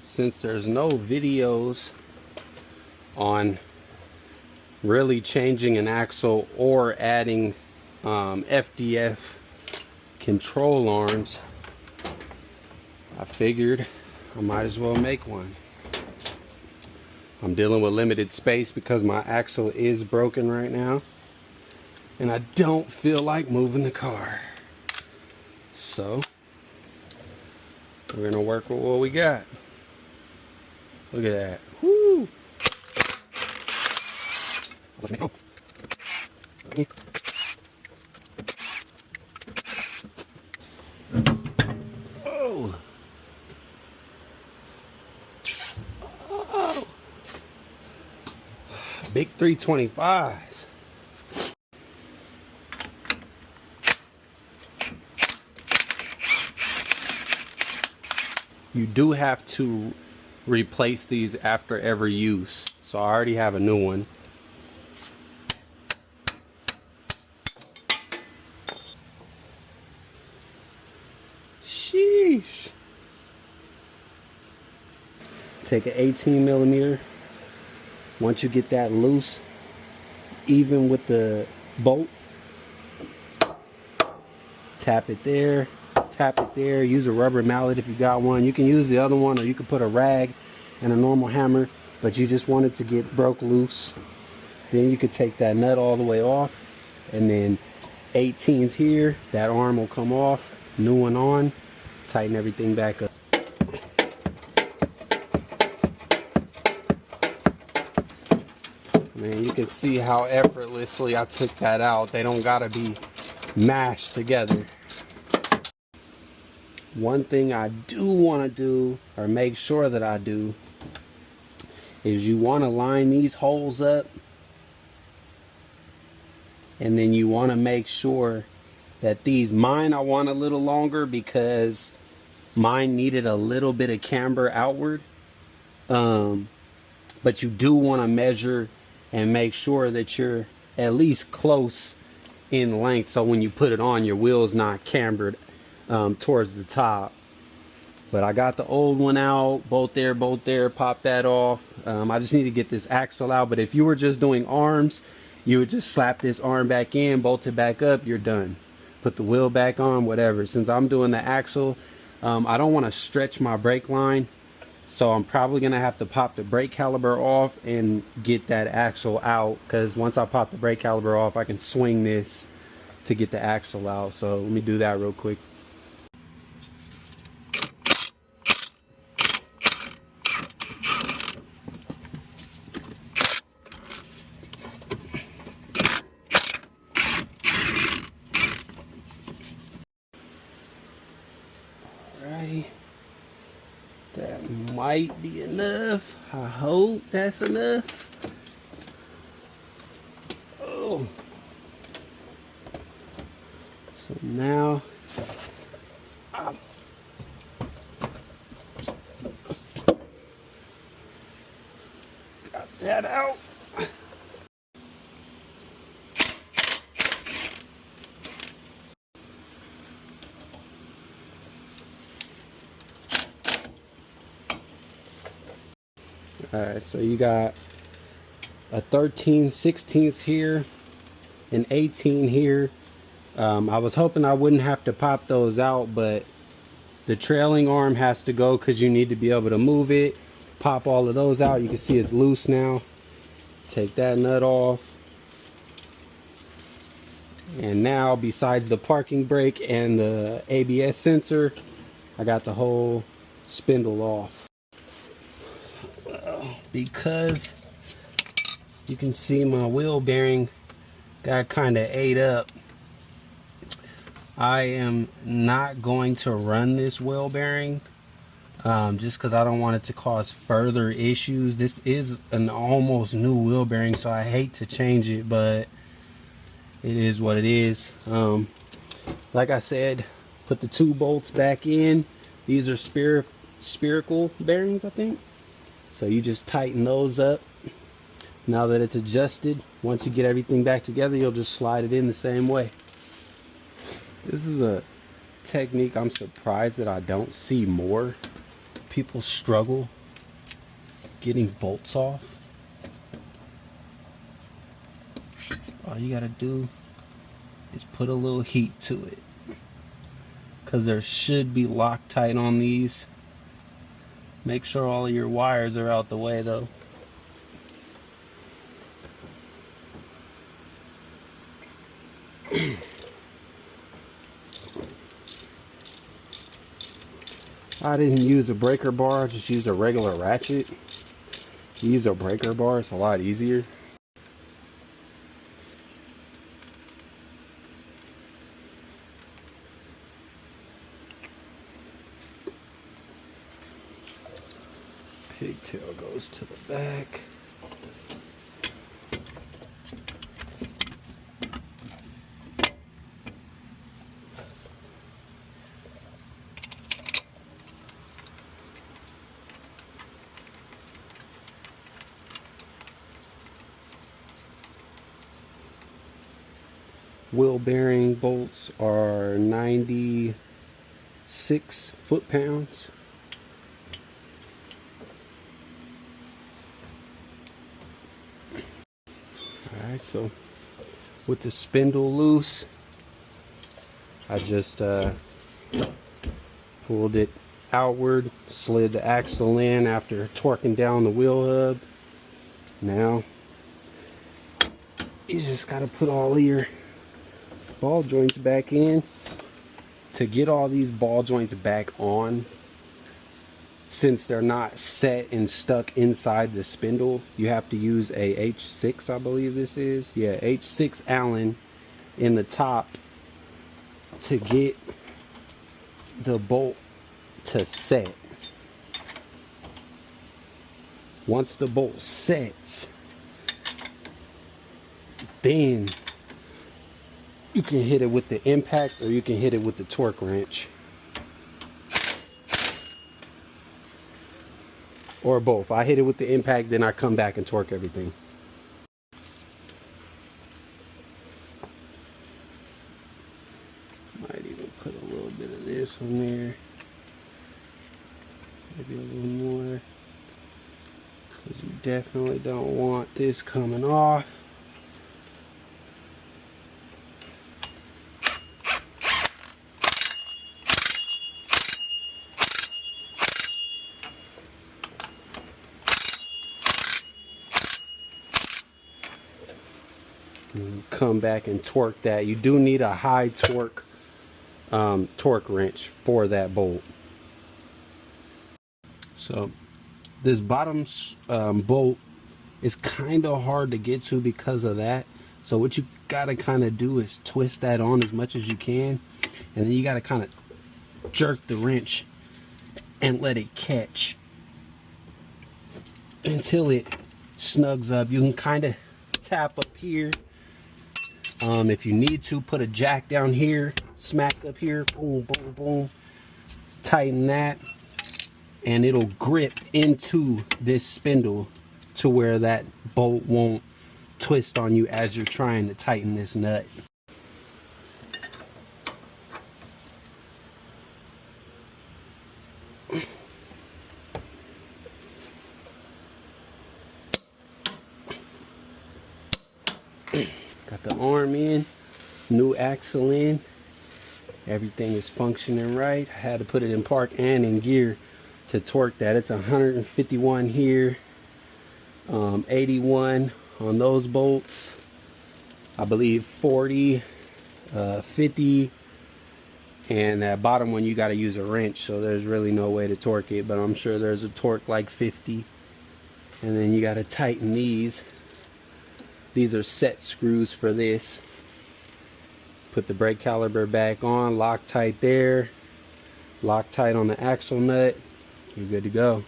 Since there's no videos on really changing an axle or adding FDF control arms, I figured I might as well make one. I'm dealing with limited space because my axle is broken right now and I don't feel like moving the car. So we're gonna work with what we got. Look at that. Woo! Let's make home. Oh. Oh. Big 325s. You do have to replace these after every use, so I already have a new one. Sheesh. Take an 18mm. Once you get that loose, even with the bolt, tap it there, tap it there. Use a rubber mallet if you got one. You can use the other one, or you could put a rag and a normal hammer, but you just want it to get broke loose. Then you could take that nut all the way off, and then 18s here, that arm will come off, new one on, tighten everything back up. Man, you can see how effortlessly I took that out. They don't gotta be mashed together. One thing I do want to do, or make sure that I do, is you want to line these holes up, and then you want to make sure that these, mine I want a little longer because mine needed a little bit of camber outward, but you do want to measure and make sure that you're at least close in length, so when you put it on, your wheel's not cambered towards the top. But I got the old one out, bolt there, pop that off. I just need to get this axle out. But if you were just doing arms, you would just slap this arm back in, bolt it back up, you're done. Put the wheel back on, whatever. Since I'm doing the axle, I don't want to stretch my brake line, so I'm probably gonna have to pop the brake caliper off and get that axle out, because once I pop the brake caliper off, I can swing this to get the axle out. So let me do that real quick. That might be enough. I hope that's enough. Oh. So now got that out. Alright, so you got a 13/16 here, an 18 here. I was hoping I wouldn't have to pop those out, but the trailing arm has to go because you need to be able to move it. Pop all of those out. You can see it's loose now. Take that nut off. And now, besides the parking brake and the ABS sensor, I got the whole spindle off. Because you can see my wheel bearing got kind of ate up, I am not going to run this wheel bearing just because I don't want it to cause further issues. This is an almost new wheel bearing, so I hate to change it, but it is what it is. Like I said, put the 2 bolts back in. These are spherical bearings, I think. So you just tighten those up. Now that it's adjusted, once you get everything back together, you'll just slide it in the same way. This is a technique I'm surprised that I don't see more people struggle getting bolts off, all you gotta do is put a little heat to it, because there should be Loctite on these. Make sure all of your wires are out the way though. I didn't use a breaker bar, I just used a regular ratchet. Use a breaker bar, it's a lot easier. Pigtail goes to the back. Wheel bearing bolts are 96 foot-pounds. Alright, so with the spindle loose, I just pulled it outward, slid the axle in after torquing down the wheel hub. Now, you just got to put all of your ball joints back in. To get all these ball joints back on, since they're not set and stuck inside the spindle, you have to use a H6, I believe this is. Yeah, H6 Allen in the top to get the bolt to set. Once the bolt sets, then you can hit it with the impact or you can hit it with the torque wrench. Or both. I hit it with the impact, then I come back and torque everything. Might even put a little bit of this on there. Maybe a little more. Because you definitely don't want this coming off. Come back and torque that. You do need a high torque torque wrench for that bolt. So this bottom bolt is kind of hard to get to because of that. So what you gotta kind of do is twist that on as much as you can, and then you gotta kind of jerk the wrench and let it catch until it snugs up. You can kind of tap up here. If you need to, put a jack down here, smack up here, boom, boom, boom, tighten that, and it'll grip into this spindle to where that bolt won't twist on you as you're trying to tighten this nut. Got the arm in, new axle in, everything is functioning right. I had to put it in park and in gear to torque that. It's 151 here, 81 on those bolts, I believe 40, 50, and that bottom one you got to use a wrench, so there's really no way to torque it, but I'm sure there's a torque like 50. And then you got to tighten these. These are set screws for this. Put the brake caliper back on, Loctite there, Loctite on the axle nut, you're good to go.